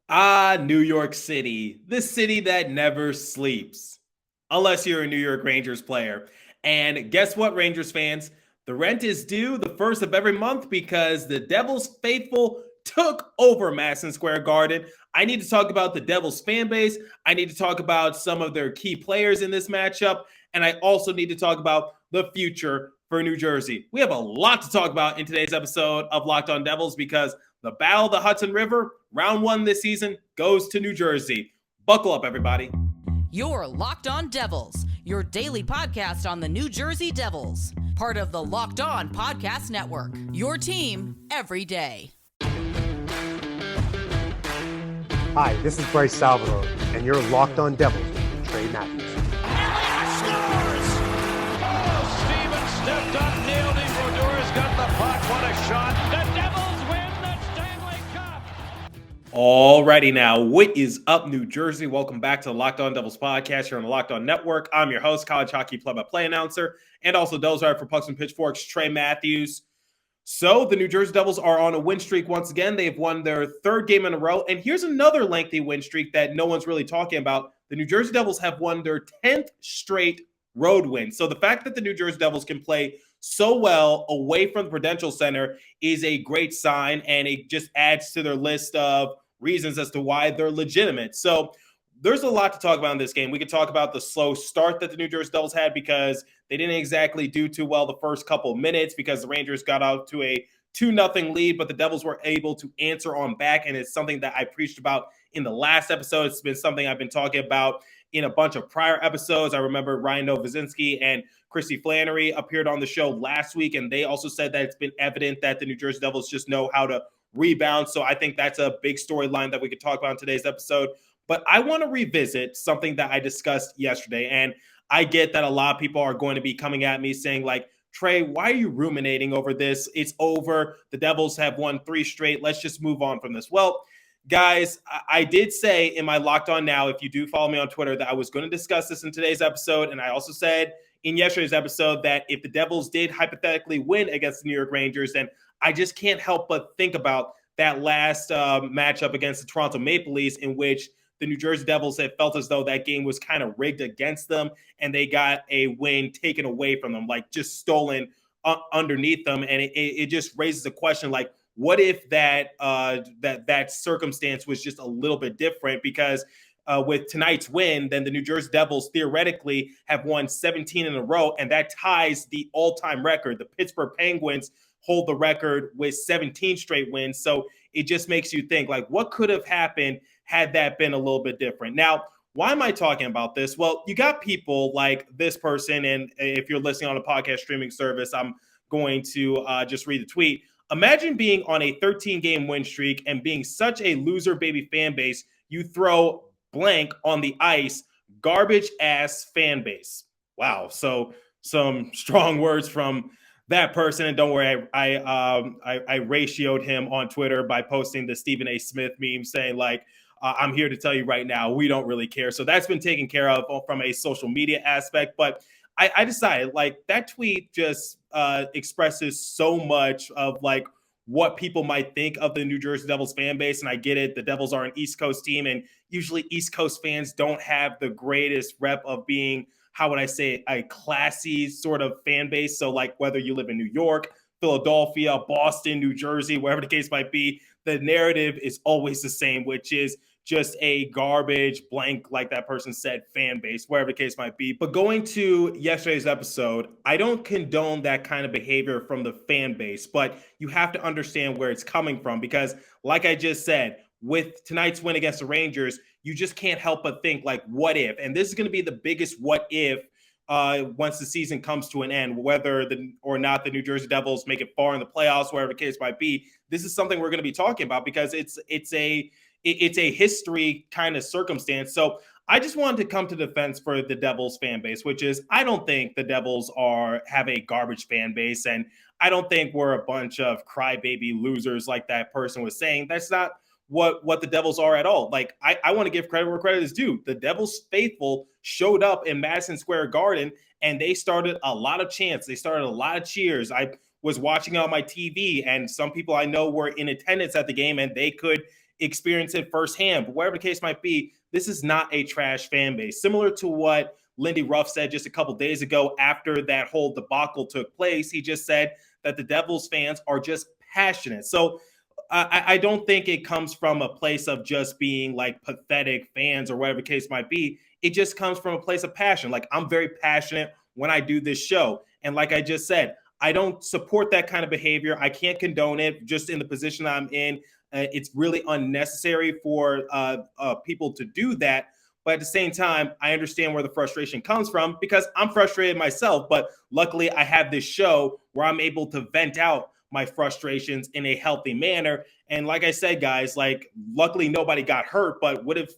New York City, the city that never sleeps. Unless you're a New York Rangers player. And guess what, Rangers fans? The rent is due the first of every month because the Devils faithful took over Madison Square Garden. I need to talk about the Devils fan base. I need to talk about some of their key players in this matchup. And I also need to talk about the future for New Jersey. We have a lot to talk about in today's episode of Locked On Devils because the Battle of the Hudson River, round one this season, goes to New Jersey. Buckle up, everybody. You're Locked On Devils, your daily podcast on the New Jersey Devils. Part of the Locked On Podcast Network, your team every day. Hi, this is Bryce Salvador, and you're Locked On Devils with Trey Matthews. Scores! Oh, Stevens stepped up, nailed him. Brodor's got the puck. What a shot. The Devils win the Stanley Cup. Alrighty now, what is up, New Jersey? Welcome back to the Locked On Devils podcast here on the Locked On Network. I'm your host, college hockey play-by-play announcer, and also Devils writer for Pucks and Pitchforks, Trey Matthews. So the New Jersey Devils are on a win streak once again. They've won their third game in a row. And here's another lengthy win streak that no one's really talking about. The New Jersey Devils have won their 10th straight road win. So the fact that the New Jersey Devils can play so well away from the Prudential Center is a great sign, and it just adds to their list of reasons as to why they're legitimate. So there's a lot to talk about in this game. We could talk about the slow start that the New Jersey Devils had because they didn't exactly do too well the first couple of minutes because the Rangers got out to a 2-0 lead, but the Devils were able to answer on back, and it's something that I preached about in the last episode. It's been something I've been talking about in a bunch of prior episodes. I remember Ryan Novozinski and Christy Flannery appeared on the show last week, and they also said that it's been evident that the New Jersey Devils just know how to rebound. So I think that's a big storyline that we could talk about in today's episode. But I want to revisit something that I discussed yesterday. And I get that a lot of people are going to be coming at me saying, like, Trey, why are you ruminating over this? It's over. The Devils have won 3 straight. Let's just move on from this. Well, guys, I did say in my Locked On Now, if you do follow me on Twitter, that I was going to discuss this in today's episode. And I also said in yesterday's episode that if the Devils did hypothetically win against the New York Rangers, then I just can't help but think about that last matchup against the Toronto Maple Leafs, in which the New Jersey Devils had felt as though that game was kind of rigged against them, and they got a win taken away from them, like just stolen underneath them. And it just raises a question, like, what if that circumstance was just a little bit different? Because with tonight's win, then the New Jersey Devils theoretically have won 17 in a row, and that ties the all-time record. The Pittsburgh Penguins hold the record with 17 straight wins. So it just makes you think, like, what could have happened had that been a little bit different? Now, why am I talking about this? Well, you got people like this person, and if you're listening on a podcast streaming service, I'm going to just read the tweet. Imagine being on a 13-game win streak and being such a loser baby fan base, you throw blank on the ice, garbage ass fan base. Wow. So some strong words from that person. And don't worry, I ratioed him on Twitter by posting the Stephen A. Smith meme saying, like, I'm here to tell you right now, we don't really care. So that's been taken care of from a social media aspect. But I decided, like, that tweet just expresses so much of, like, what people might think of the New Jersey Devils fan base. And I get it. The Devils are an East Coast team, and usually East Coast fans don't have the greatest rep of being, how would I say, a classy sort of fan base. So, like, whether you live in New York, Philadelphia, Boston, New Jersey, wherever the case might be, the narrative is always the same, which is just a garbage blank, like that person said, fan base, wherever the case might be. But going to yesterday's episode, I don't condone that kind of behavior from the fan base, but you have to understand where it's coming from, because like I just said, with tonight's win against the Rangers, you just can't help but think, like, what if? And this is going to be the biggest what if once the season comes to an end, whether or not the New Jersey Devils make it far in the playoffs, wherever the case might be. This is something we're going to be talking about because it's a history kind of circumstance. So I just wanted to come to defense for the Devils fan base, which is, I don't think the Devils have a garbage fan base, and I don't think we're a bunch of crybaby losers like that person was saying. That's not what the Devils are at all. Like, I want to give credit where credit is due. The Devils faithful showed up in Madison Square Garden, and they started a lot of chants. They started a lot of cheers. I was watching on my TV, and some people I know were in attendance at the game, and they could experience it firsthand. But whatever the case might be, this is not a trash fan base. Similar to what Lindy Ruff said just a couple days ago after that whole debacle took place, he just said that the Devils fans are just passionate. So I don't think it comes from a place of just being like pathetic fans or whatever the case might be. It just comes from a place of passion. Like, I'm very passionate when I do this show. And like I just said, I don't support that kind of behavior. I can't condone it just in the position I'm in. It's really unnecessary for people to do that. But at the same time, I understand where the frustration comes from because I'm frustrated myself. But luckily, I have this show where I'm able to vent out my frustrations in a healthy manner. And like I said, guys, like, luckily nobody got hurt. But what if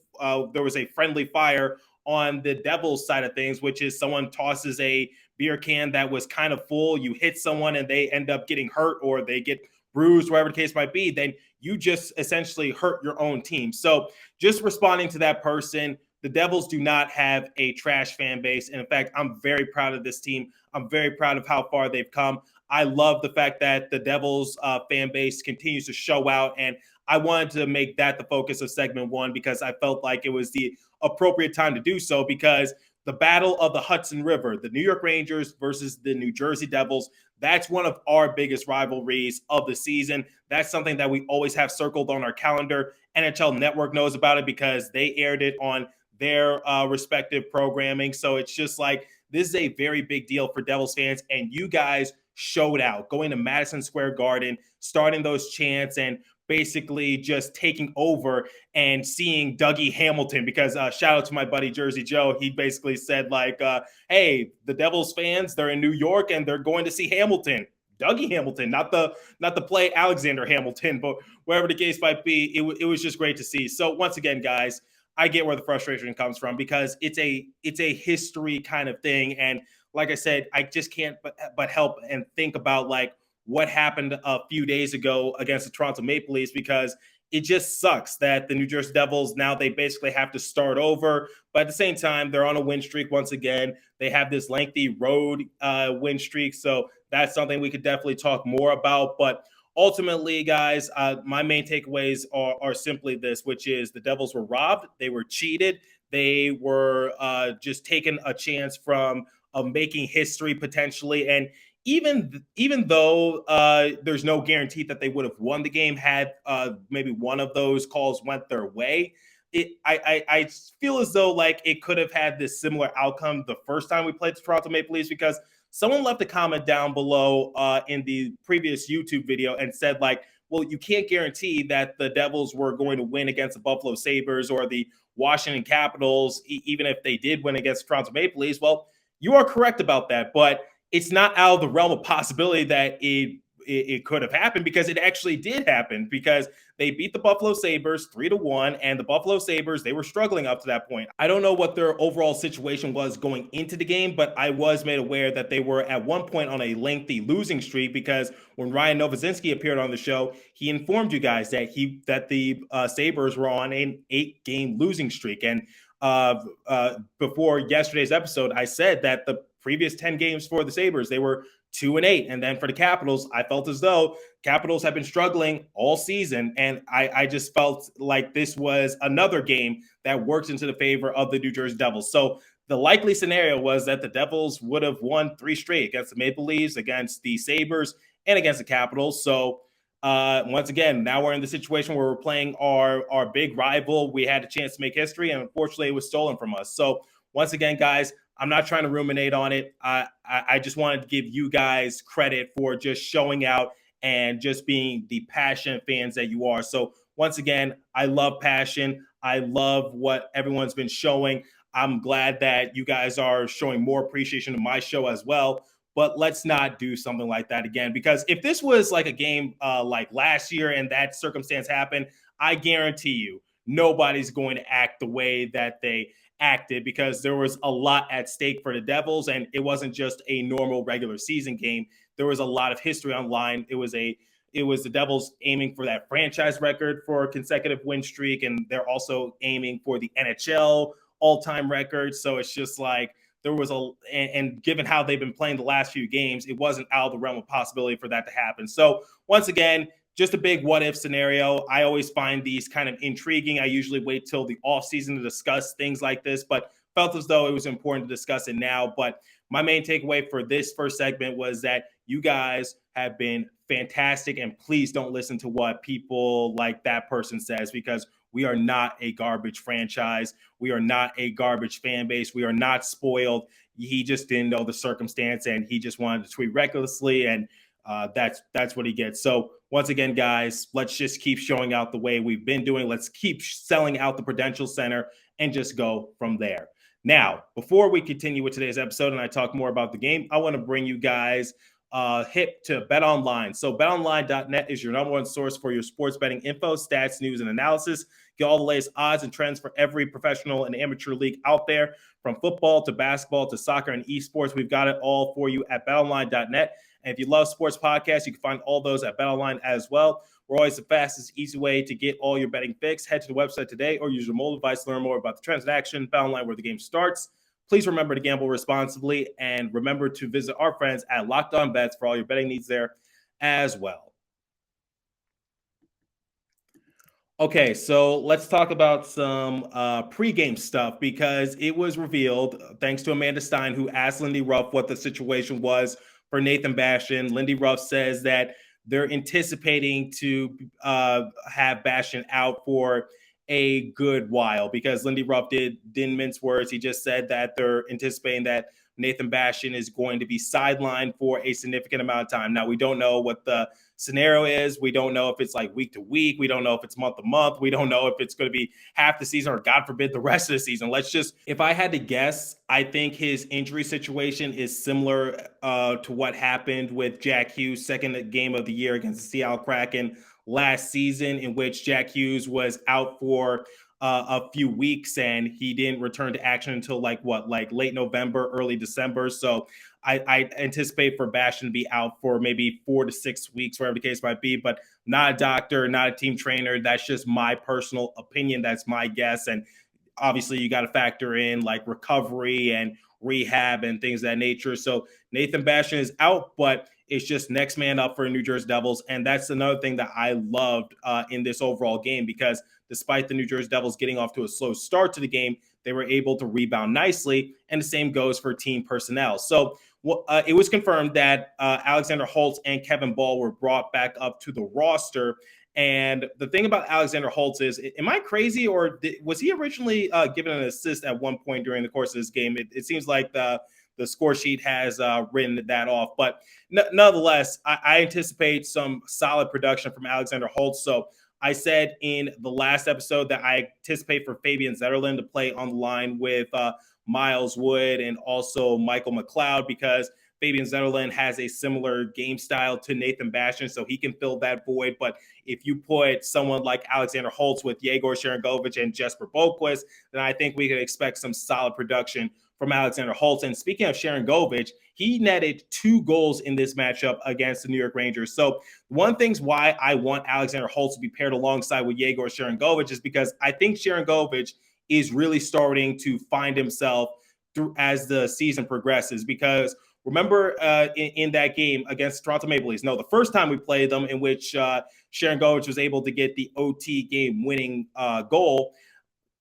there was a friendly fire on the Devils side of things, which is someone tosses a beer can that was kind of full, you hit someone and they end up getting hurt or they get bruised, whatever the case might be, then you just essentially hurt your own team. So just responding to that person, the Devils do not have a trash fan base. And in fact, I'm very proud of this team. I'm very proud of how far they've come. I love the fact that the Devils fan base continues to show out. And I wanted to make that the focus of segment one because I felt like it was the appropriate time to do so, because the battle of the Hudson River, the New York Rangers versus the New Jersey Devils, that's one of our biggest rivalries of the season. That's something that we always have circled on our calendar. NHL Network knows about it because they aired it on their respective programming. So it's just like, this is a very big deal for Devils fans. And you guys showed out, going to Madison Square Garden, starting those chants, and basically just taking over and seeing Dougie Hamilton, because shout out to my buddy Jersey Joe. He basically said like, hey, the Devils fans, they're in New York and they're going to see Hamilton. Dougie Hamilton, not the play Alexander Hamilton, but wherever the case might be, it was just great to see. So once again, guys, I get where the frustration comes from because it's a history kind of thing. And like I said, I just can't but help and think about like what happened a few days ago against the Toronto Maple Leafs, because it just sucks that the New Jersey Devils, now they basically have to start over. But at the same time, they're on a win streak once again. They have this lengthy road win streak. So that's something we could definitely talk more about. But ultimately, guys, my main takeaways are simply this, which is the Devils were robbed. They were cheated. They were just taking a chance from making history potentially. And even though there's no guarantee that they would have won the game had maybe one of those calls went their way, I feel as though like it could have had this similar outcome the first time we played the Toronto Maple Leafs, because someone left a comment down below in the previous YouTube video and said like, well, you can't guarantee that the Devils were going to win against the Buffalo Sabres or the Washington Capitals, even if they did win against the Toronto Maple Leafs. Well, you are correct about that, but it's not out of the realm of possibility that it could have happened, because it actually did happen, because they beat the Buffalo Sabres 3-1, and the Buffalo Sabres, they were struggling up to that point. I don't know what their overall situation was going into the game, but I was made aware that they were at one point on a lengthy losing streak, because when Ryan Novozinski appeared on the show, he informed you guys that the Sabres were on an 8-game losing streak. And before yesterday's episode, I said that the previous 10 games for the Sabres, they were 2-8. And then for the Capitals, I felt as though Capitals have been struggling all season. And I just felt like this was another game that works into the favor of the New Jersey Devils. So the likely scenario was that the Devils would have won 3 straight against the Maple Leafs, against the Sabres, and against the Capitals. So once again, now we're in the situation where we're playing our big rival. We had a chance to make history, and unfortunately it was stolen from us. So once again, guys, I'm not trying to ruminate on it. I just wanted to give you guys credit for just showing out and just being the passionate fans that you are. So once again, I love passion. I love what everyone's been showing. I'm glad that you guys are showing more appreciation to my show as well. But let's not do something like that again, because if this was like a game like last year and that circumstance happened, I guarantee you nobody's going to act the way that they acted, because there was a lot at stake for the Devils, and it wasn't just a normal regular season game. There was a lot of history on line. It was the Devils aiming for that franchise record for a consecutive win streak, and they're also aiming for the NHL all-time record. So it's just like there was and given how they've been playing the last few games, it wasn't out of the realm of possibility for that to happen. So once again, just a big what if scenario. I always find these kind of intriguing. I usually wait till the off season to discuss things like this, but felt as though it was important to discuss it now. But my main takeaway for this first segment was that you guys have been fantastic, and please don't listen to what people like that person says, because we are not a garbage franchise. We are not a garbage fan base. We are not spoiled. He just didn't know the circumstance, and he just wanted to tweet recklessly, and that's what he gets. So once again, guys, let's just keep showing out the way we've been doing. Let's keep selling out the Prudential Center and just go from there. Now, before we continue with today's episode and I talk more about the game, I want to bring you guys hip to BetOnline. So betonline.net is your number one source for your sports betting info, stats, news, and analysis. Get all the latest odds and trends for every professional and amateur league out there, from football to basketball to soccer and esports. We've got it all for you at betonline.net. And if you love sports podcasts, you can find all those at BetOnline as well. We're always the fastest, easy way to get all your betting fix. Head to the website today or use your mobile device to learn more about the transaction. BetOnline, where the game starts. Please remember to gamble responsibly, and remember to visit our friends at Locked On Bets for all your betting needs there as well. Okay, so let's talk about some pregame stuff, because it was revealed, thanks to Amanda Stein, who asked Lindy Ruff what the situation was for Nathan Bastian. Lindy Ruff says that they're anticipating to have Bastian out for a good while, because Lindy Ruff didn't mince words. He just said that they're anticipating that Nathan Bastian is going to be sidelined for a significant amount of time. Now, we don't know what the scenario is. We don't know if it's like week to week. We don't know if it's month to month. We don't know if it's going to be half the season or, God forbid, the rest of the season. If I had to guess, I think his injury situation is similar to what happened with Jack Hughes' second game of the year against the Seattle Kraken last season, in which Jack Hughes was out for a few weeks and he didn't return to action until like late November, early December. So I anticipate for Bastian to be out for maybe 4 to 6 weeks, whatever the case might be, but not a doctor, not a team trainer. That's just my personal opinion. That's my guess. And obviously you got to factor in like recovery and rehab and things of that nature. So Nathan Bastian is out, but it's just next man up for the New Jersey Devils. And that's another thing that I loved in this overall game, because despite the New Jersey Devils getting off to a slow start to the game, they were able to rebound nicely. And the same goes for team personnel. So it was confirmed that Alexander Holtz and Kevin Ball were brought back up to the roster. And the thing about Alexander Holtz is, am I crazy, or was he originally given an assist at one point during the course of this game? It seems like the score sheet has written that off. But nonetheless, I anticipate some solid production from Alexander Holtz. So I said in the last episode that I anticipate for Fabian Zetterlund to play on the line with Miles Wood and also Michael McLeod, because Fabian Zetterlund has a similar game style to Nathan Bastian, so he can fill that void. But if you put someone like Alexander Holtz with Yegor Sharangovich and Jesper Boquist, then I think we could expect some solid production from Alexander Holtz. And speaking of Sharangovich, he netted 2 goals in this matchup against the New York Rangers. So one thing's why I want Alexander Holtz to be paired alongside with Yegor Sharangovich is because I think Sharangovich is really starting to find himself through as the season progresses. Because remember in that game against Toronto Maple Leafs, the first time we played them, in which Sharangovich was able to get the OT game-winning goal,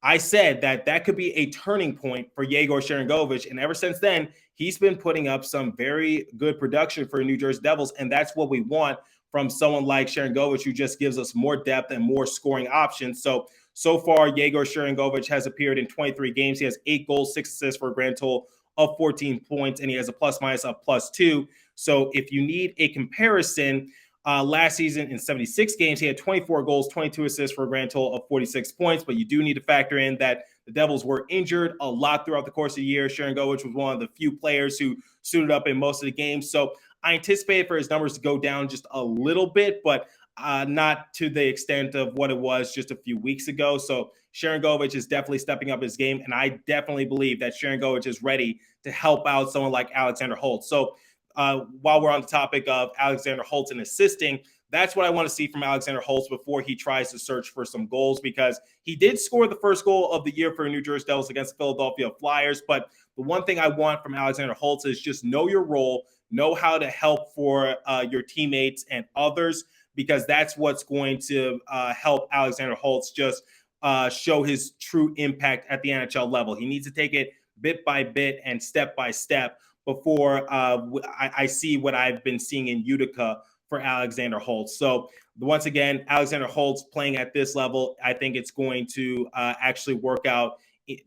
I said that could be a turning point for Yegor Sharangovich. And ever since then, he's been putting up some very good production for New Jersey Devils. And that's what we want from someone like Sharangovich, who just gives us more depth and more scoring options. So far, Yegor Sharangovich has appeared in 23 games. He has 8 goals, 6 assists for a grand total of 14 points, and he has a plus-minus of +2. So if you need a comparison, last season in 76 games, he had 24 goals, 22 assists for a grand total of 46 points. But you do need to factor in that the Devils were injured a lot throughout the course of the year. Sharangovich was one of the few players who suited up in most of the games. So I anticipate for his numbers to go down just a little bit, but not to the extent of what it was just a few weeks ago. So Sharangovich is definitely stepping up his game, and I definitely believe that Sharangovich is ready to help out someone like Alexander Holtz. So while we're on the topic of Alexander Holtz and assisting, that's what I want to see from Alexander Holtz before he tries to search for some goals, because he did score the first goal of the year for New Jersey Devils against the Philadelphia Flyers. But the one thing I want from Alexander Holtz is just know your role, know how to help for your teammates and others, because that's what's going to help Alexander Holtz just show his true impact at the NHL level. He needs to take it bit by bit and step by step before I see what I've been seeing in Utica for Alexander Holtz. So once again, Alexander Holtz playing at this level, I think it's going to actually work out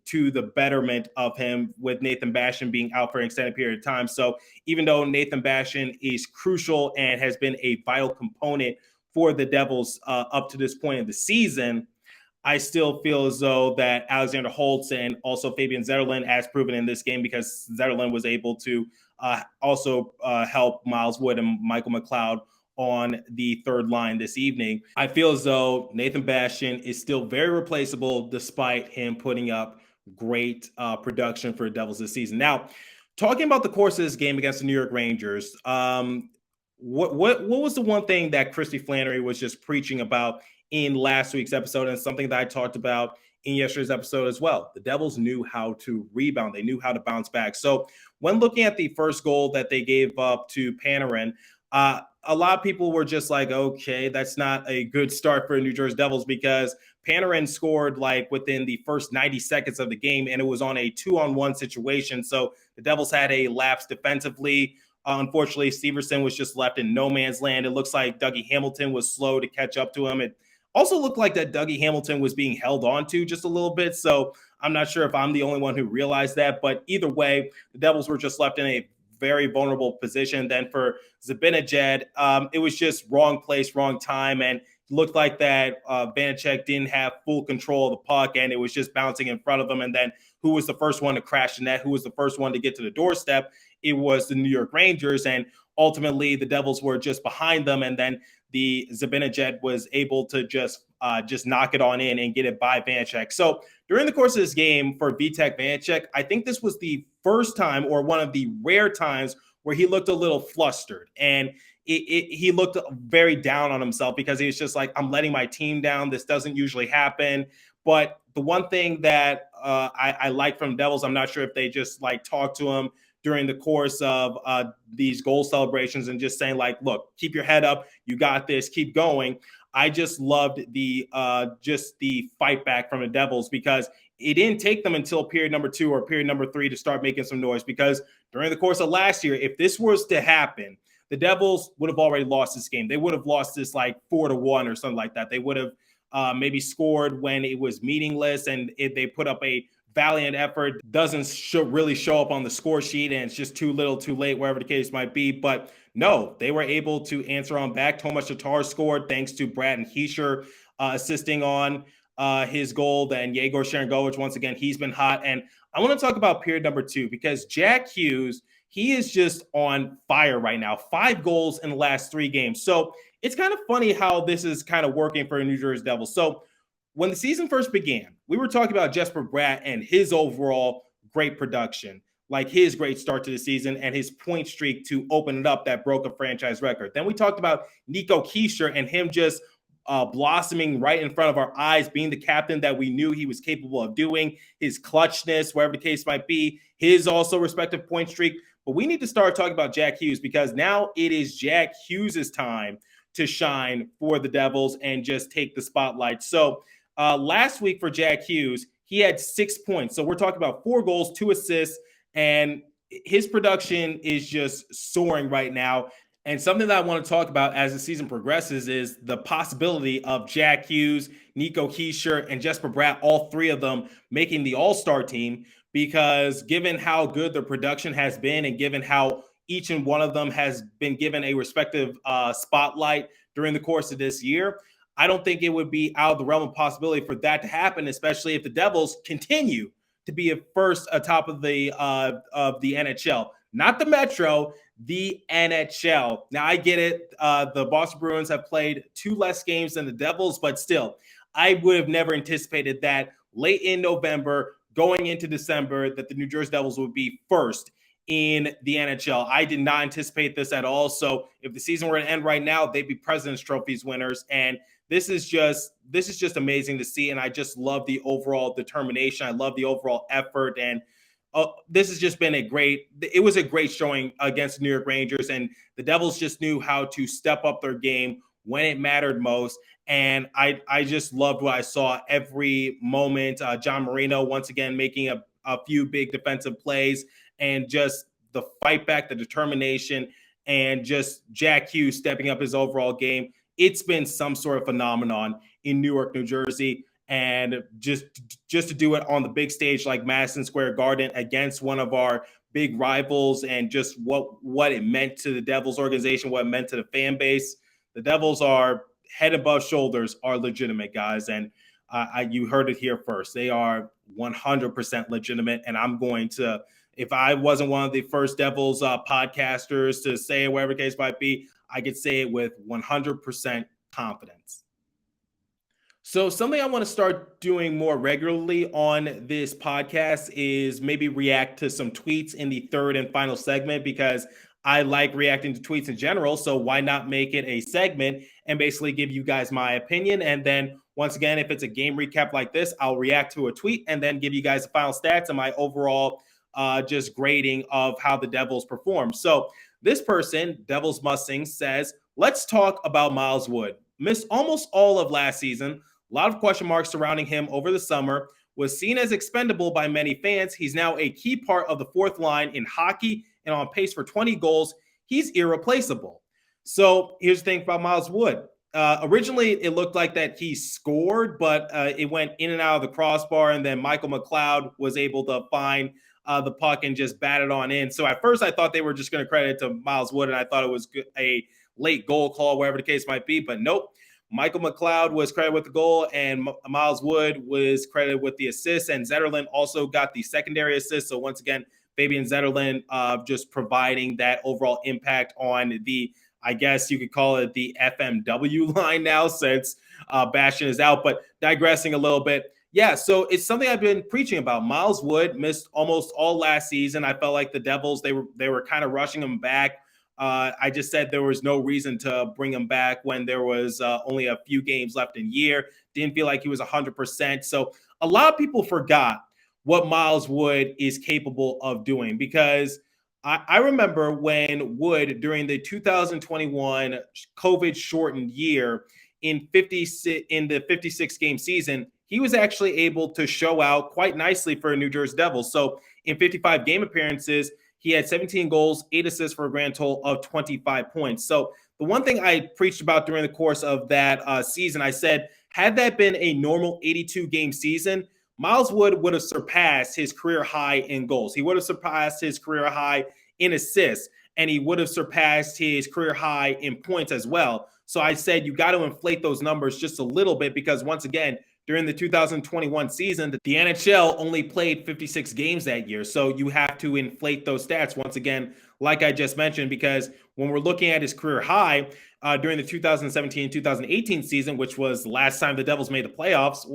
to the betterment of him, with Nathan Bastian being out for an extended period of time. So even though Nathan Bastian is crucial and has been a vital component for the Devils up to this point in the season, I still feel as though that Alexander Holtz and also Fabian Zetterlund, as proven in this game, because Zetterlund was able to also help Miles Wood and Michael McLeod on the third line this evening. I feel as though Nathan Bastian is still very replaceable despite him putting up great production for the Devils this season. Now, talking about the course of this game against the New York Rangers, what was the one thing that Christy Flannery was just preaching about in last week's episode, and something that I talked about in yesterday's episode as well? The Devils knew how to rebound. They knew how to bounce back. So when looking at the first goal that they gave up to Panarin, a lot of people were just like, okay, that's not a good start for New Jersey Devils, because Panarin scored like within the first 90 seconds of the game, and it was on a 2-on-1 situation. So the Devils had a lapse defensively. Unfortunately, Severson was just left in no man's land. It looks like Dougie Hamilton was slow to catch up to him. It also looked like that Dougie Hamilton was being held on to just a little bit. So I'm not sure if I'm the only one who realized that. But either way, the Devils were just left in a very vulnerable position. Then for Zibanejad, it was just wrong place, wrong time. And looked like that Vanacek didn't have full control of the puck, and it was just bouncing in front of him. And then who was the first one to crash the net? Who was the first one to get to the doorstep? It was the New York Rangers. And ultimately, the Devils were just behind them. And then the Zibanejad was able to just knock it on in and get it by Vanacek. So during the course of this game for Vitek Vanacek, I think this was the first time, or one of the rare times, where he looked a little flustered, and he looked very down on himself, because he was just like, I'm letting my team down. This doesn't usually happen. But the one thing that I like from Devils, I'm not sure if they just like talked to him during the course of these goal celebrations and just saying like, look, keep your head up. You got this. Keep going. I just loved the fight back from the Devils, because it didn't take them until period number 2 or period number 3 to start making some noise, because during the course of last year, if this was to happen, the Devils would have already lost this game. They would have lost this like 4-1 or something like that. They would have maybe scored when it was meaningless, and if they put up a valiant effort, doesn't really show up on the score sheet, and it's just too little too late, wherever the case might be. But no, they were able to answer on back. Tomas Tatar scored thanks to Brad and Heischer assisting on his goal. Then Yegor Sharangovich, once again, he's been hot. And I want to talk about period number 2, because Jack Hughes, he is just on fire right now. 5 goals in the last 3 games. So it's kind of funny how this is kind of working for the New Jersey Devils. So when the season first began, we were talking about Jesper Bratt and his overall great production, like his great start to the season and his point streak to open it up that broke a franchise record. Then we talked about Nico Hischier and him just blossoming right in front of our eyes, being the captain that we knew he was capable of doing, his clutchness, wherever the case might be, his also respective point streak. But we need to start talking about Jack Hughes, because now it is Jack Hughes' time to shine for the Devils and just take the spotlight. So last week for Jack Hughes, he had 6 points. So we're talking about 4 goals, 2 assists, and his production is just soaring right now. And something that I want to talk about as the season progresses is the possibility of Jack Hughes, Nico Hischier, and Jesper Bratt, all 3 of them making the all-star team, because given how good their production has been, and given how each and one of them has been given a respective spotlight during the course of this year, I don't think it would be out of the realm of possibility for that to happen, especially if the Devils continue to be first atop of the NHL, not the Metro, the NHL. Now, I get it. The Boston Bruins have played 2 less games than the Devils, but still, I would have never anticipated that late in November, going into December, that the New Jersey Devils would be first in the NHL. I did not anticipate this at all. So if the season were to end right now, they'd be President's Trophies winners. And this is just amazing to see. And I just love the overall determination. I love the overall effort. And this has just been a great showing against the New York Rangers. And the Devils just knew how to step up their game when it mattered most. And I just loved what I saw every moment. John Marino, once again, making a few big defensive plays, and just the fight back, the determination, and just Jack Hughes stepping up his overall game. It's been some sort of phenomenon in Newark, New Jersey. And just to do it on the big stage like Madison Square Garden against one of our big rivals, and just what it meant to the Devils organization, what it meant to the fan base. The Devils are head above shoulders, are legitimate, guys. And you heard it here first. They are 100% legitimate. And I'm going to, if I wasn't one of the first Devils podcasters to say it, whatever the case might be, I could say it with 100% confidence. So something I want to start doing more regularly on this podcast is maybe react to some tweets in the third and final segment, because I like reacting to tweets in general. So why not make it a segment and basically give you guys my opinion? And then once again, if it's a game recap like this, I'll react to a tweet and then give you guys the final stats and my overall just grading of how the Devils perform. So this person, Devils Mustang, says, let's talk about Miles Wood. Missed almost all of last season. A lot of question marks surrounding him over the summer. Was seen as expendable by many fans. He's now a key part of the fourth line in hockey and on pace for 20 goals. He's irreplaceable. So here's the thing about Miles Wood. Originally, it looked like that he scored, but it went in and out of the crossbar, and then Michael McLeod was able to find the puck and just bat it on in. So at first, I thought they were just going to credit it to Miles Wood, and I thought it was a late goal call, whatever the case might be, but nope. Michael McLeod was credited with the goal, and Miles Wood was credited with the assist, and Zetterlund also got the secondary assist. So once again, Fabian Zetterlund just providing that overall impact on the, I guess you could call it the FMW line now, since Bastian is out. But digressing a little bit, yeah, so it's something I've been preaching about. Miles Wood missed almost all last season. I felt like the Devils, they were kind of rushing him back. I just said there was no reason to bring him back when there was only a few games left in year. Didn't feel like he was 100%. So a lot of people forgot what Miles Wood is capable of doing, because I remember when Wood, during the 2021 COVID shortened year in the 56 game season, he was actually able to show out quite nicely for New Jersey Devils. So in 55 game appearances, he had 17 goals, 8 assists for a grand total of 25 points. So the one thing I preached about during the course of that season, I said, had that been a normal 82-game season, Miles Wood would have surpassed his career high in goals. He would have surpassed his career high in assists, and he would have surpassed his career high in points as well. So I said, you got to inflate those numbers just a little bit, because once again, during the 2021 season, the NHL only played 56 games that year. So you have to inflate those stats once again, like I just mentioned, because when we're looking at his career high during the 2017-2018 season, which was the last time the Devils made the playoffs,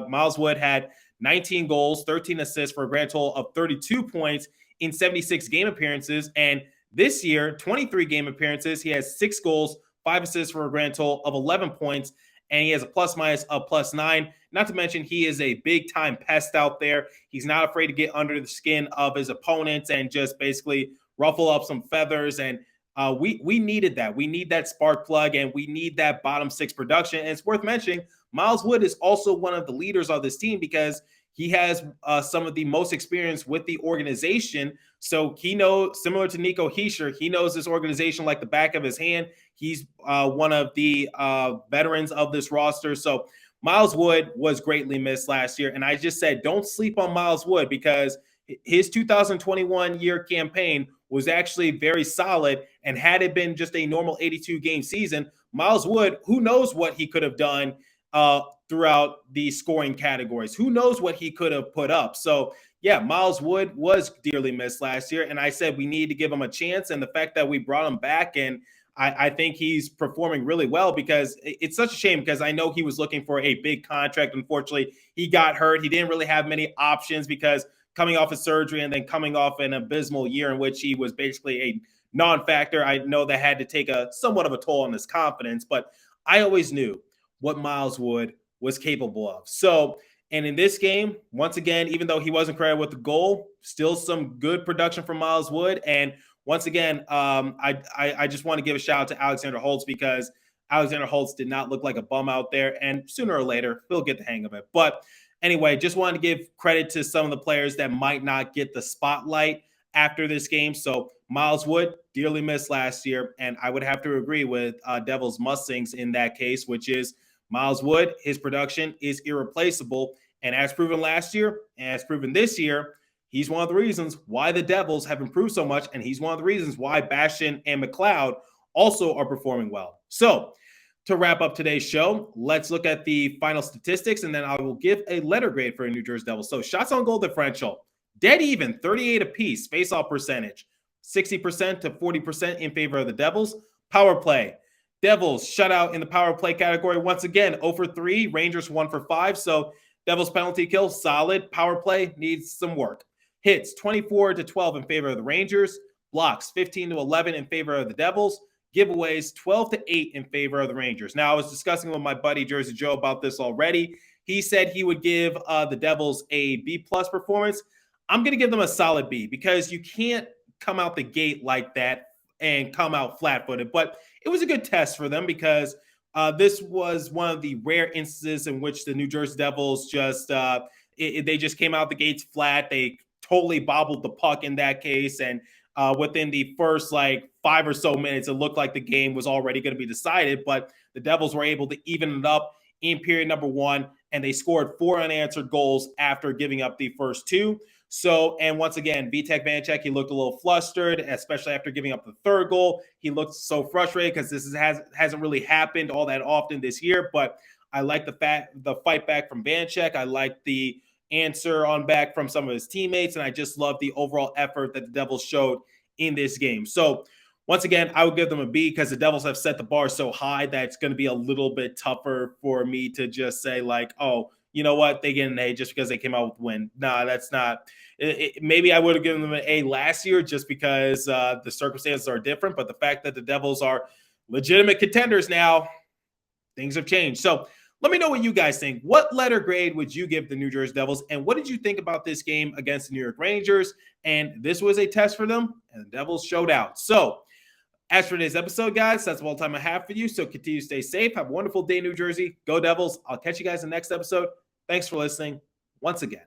Miles Wood had 19 goals, 13 assists for a grand total of 32 points in 76 game appearances. And this year, 23 game appearances, he has 6 goals, 5 assists for a grand total of 11 points. And he has a plus minus of +9. Not to mention, he is a big time pest out there. He's not afraid to get under the skin of his opponents and just basically ruffle up some feathers. And we needed that. We need that spark plug, and we need that bottom six production. And it's worth mentioning, Miles Wood is also one of the leaders of this team, because he has some of the most experience with the organization. So he knows, similar to Nico Hischier, he knows this organization like the back of his hand. He's one of the veterans of this roster. So Miles Wood was greatly missed last year. And I just said, don't sleep on Miles Wood, because his 2021 year campaign was actually very solid. And had it been just a normal 82-game season, Miles Wood, who knows what he could have done throughout the scoring categories. Who knows what he could have put up. So yeah, Miles Wood was dearly missed last year. And I said we need to give him a chance. And the fact that we brought him back, and I think he's performing really well, because it's such a shame, because I know he was looking for a big contract. Unfortunately, he got hurt. He didn't really have many options, because coming off of surgery and then coming off an abysmal year in which he was basically a non-factor, I know that had to take a somewhat of a toll on his confidence. But I always knew what Miles Wood was capable of. So, and in this game, once again, even though he wasn't credited with the goal, still some good production from Miles Wood. And once again, I just want to give a shout out to Alexander Holtz, because Alexander Holtz did not look like a bum out there, and sooner or later, he'll get the hang of it. But anyway, just wanted to give credit to some of the players that might not get the spotlight after this game. So Miles Wood, dearly missed last year, and I would have to agree with Devils Mustangs in that case, which is Miles Wood. His production is irreplaceable, and as proven last year, and as proven this year, he's one of the reasons why the Devils have improved so much, and he's one of the reasons why Bastian and McLeod also are performing well. So to wrap up today's show, let's look at the final statistics, and then I will give a letter grade for the New Jersey Devils. So shots on goal differential, dead even, 38 apiece. Face-off percentage, 60% to 40% in favor of the Devils. Power play, Devils shut out in the power play category once again, 0 for 3, Rangers 1 for 5. So Devils penalty kill, solid. Power play needs some work. Hits, 24 to 12 in favor of the Rangers. Blocks, 15 to 11 in favor of the Devils. Giveaways, 12 to 8 in favor of the Rangers. Now, I was discussing with my buddy Jersey Joe about this already. He said he would give the Devils a B-plus performance. I'm going to give them a solid B because you can't come out the gate like that and come out flat-footed. But it was a good test for them because this was one of the rare instances in which the New Jersey Devils just they just came out the gates flat. They totally bobbled the puck in that case, and within the first 5 or so minutes, it looked like the game was already going to be decided. But the Devils were able to even it up in period number 1, and they scored 4 unanswered goals after giving up the first 2. So, and once again, Vitek Vanecek, he looked a little flustered, especially after giving up the third goal. He looked so frustrated because this hasn't really happened all that often this year. But I like the fight back from Vanecek. I like the answer on back from some of his teammates, and I just love the overall effort that the Devils showed in this game. So, once again, I would give them a B because the Devils have set the bar so high that it's going to be a little bit tougher for me to just say oh, you know what, they get an A just because they came out with a win. Nah, that's not. Maybe I would have given them an A last year just because the circumstances are different. But the fact that the Devils are legitimate contenders now, things have changed. So let me know what you guys think. What letter grade would you give the New Jersey Devils? And what did you think about this game against the New York Rangers? And this was a test for them, and the Devils showed out. So as for today's episode, guys, that's all the time I have for you. So continue to stay safe. Have a wonderful day, New Jersey. Go Devils. I'll catch you guys in the next episode. Thanks for listening once again.